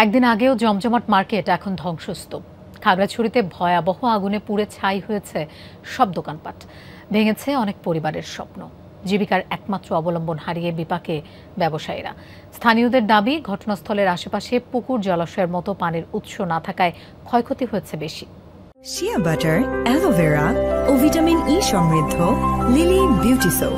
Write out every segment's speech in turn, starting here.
একদিন আগেও জমজমাট মার্কেট এখন ধ্বংসস্তূপ। খাগড়াছড়িতে ভয়াবহ আগুনে পুড়ে ছাই হয়েছে সব দোকানপাট, ভেঙেছে অনেক পরিবারের স্বপ্ন। জীবিকার একমাত্র অবলম্বন হারিয়ে বিপাকে ব্যবসায়ীরা। স্থানীয়দের দাবি, ঘটনাস্থলের আশেপাশে পুকুর, জলাশয়ের মতো পানির উৎস না থাকায় ক্ষয়ক্ষতি হয়েছে বেশি। শিয়া বাটার, অ্যালোভেরা ও ভিটামিন ই সমৃদ্ধ লিলি বিউটি সোপ।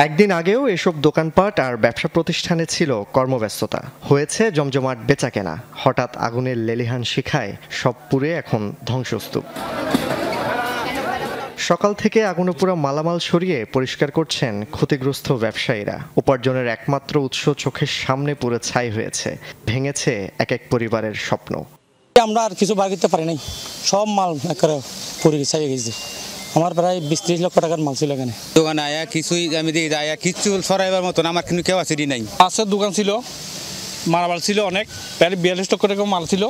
একদিন আগেও এসব দোকানপাট আর ব্যবসা প্রতিষ্ঠানে ছিল কর্মব্যস্ততা, হয়েছে জমজমাট বেচাকেনা। হঠাৎ আগুনের লেলিহান শিখায় সব পুড়ে এখন ধ্বংসস্তূপ। সকাল থেকে আগুনে পুরো মালামাল সরিয়ে পরিষ্কার করছেন ক্ষতিগ্রস্ত ব্যবসায়ীরা। উপার্জনের একমাত্র উৎস চোখের সামনে পুরো ছাই হয়েছে, ভেঙেছে এক এক পরিবারের স্বপ্ন। আমরা আর কিছু বার করতে পারি নাই, সব মাল পুড়ে ছাই গেছে। আমার প্রায় 20-30 লক্ষ টাকার মাল ছিল এখানে। দোকানে আয়া কিছুই আমি দিয়ে আয়া কিছু সরাইবার মতন আমার কিন্তু কেউ আছে নাই। পাশের দোকান ছিল, মালামাল ছিল অনেক, প্রায় 42 লক্ষ টাকা মাল ছিল।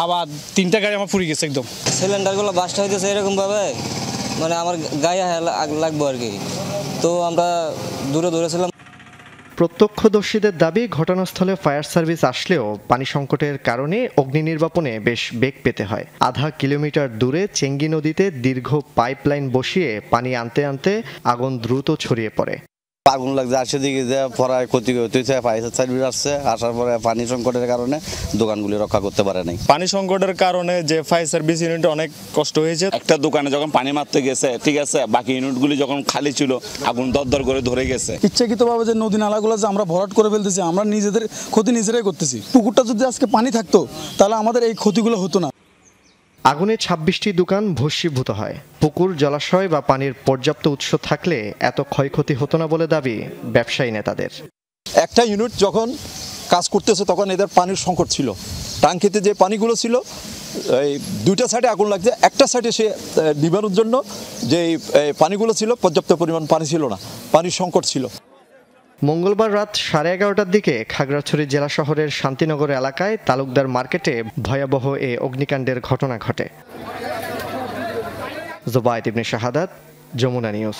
আবার 3টা গাড়ি আমার পুড়ে গেছে একদম। সিলিন্ডারগুলো বাস্ট হইতেছে এরকম ভাবে, মানে আমার গায়ে আগ লাগবো আর কি। তো আমরা দূরে ছিলাম। প্রত্যক্ষদর্শীদের দাবি, ঘটনাস্থলে ফায়ার সার্ভিস আসলেও পানি সংকটের কারণে অগ্নি নির্বাপনে বেশ বেগ পেতে হয়। আধা কিলোমিটার দূরে চেঙ্গি নদীতে দীর্ঘ পাইপলাইন বসিয়ে পানি আনতে আনতে আগুন দ্রুত ছড়িয়ে পড়ে। আগুন লাগছে, আসে দিকে যে পড়ায় ক্ষতি হইতেছে। ফায়ার সার্ভিস আসছে, আসার পরে পানি সংকটের কারণে দোকানগুলি রক্ষা করতে পারে নাই। পানি সংকটের কারণে যে ফায়ার সার্ভিস ইউনিট অনেক কষ্ট হয়েছে। একটা দোকানে যখন পানি মারতে গেছে, ঠিক আছে, বাকি ইউনিটগুলি যখন খালি ছিল আগুন দরদর করে ধরে গেছে। ইচ্ছাকৃতভাবে যে নদী নালাগুলো যে আমরা ভরাট করে ফেলতেছি, আমরা নিজেদের ক্ষতি নিজেরাই করতেছি। পুকুরটা যদি আজকে পানি থাকতো তাহলে আমাদের এই ক্ষতিগুলো হতো না। আগুনে 26টি দোকান ভস্মীভূত হয়। পুকুর, জলাশয় বা পানির পর্যাপ্ত উৎস থাকলে এত ক্ষয়ক্ষতি হতো না বলে দাবি ব্যবসায়ী নেতাদের। একটা ইউনিট যখন কাজ করতেছে তখন এদের পানির সংকট ছিল। টাঙ্কিতে যে পানিগুলো ছিল, এই 2টা সাইডে আগুন লাগছে, একটা সাইডে সে নিবানোর জন্য যে পানিগুলো ছিল পর্যাপ্ত পরিমাণ পানি ছিল না, পানির সংকট ছিল। মঙ্গলবার রাত 11:30টার দিকে খাগড়াছড়ি জেলা শহরের শান্তিনগর এলাকায় তালুকদার মার্কেটে ভয়াবহ এ অগ্নিকাণ্ডের ঘটনা ঘটে। জুবায়েদ ইবনে শাহাদাত, যমুনা নিউজ।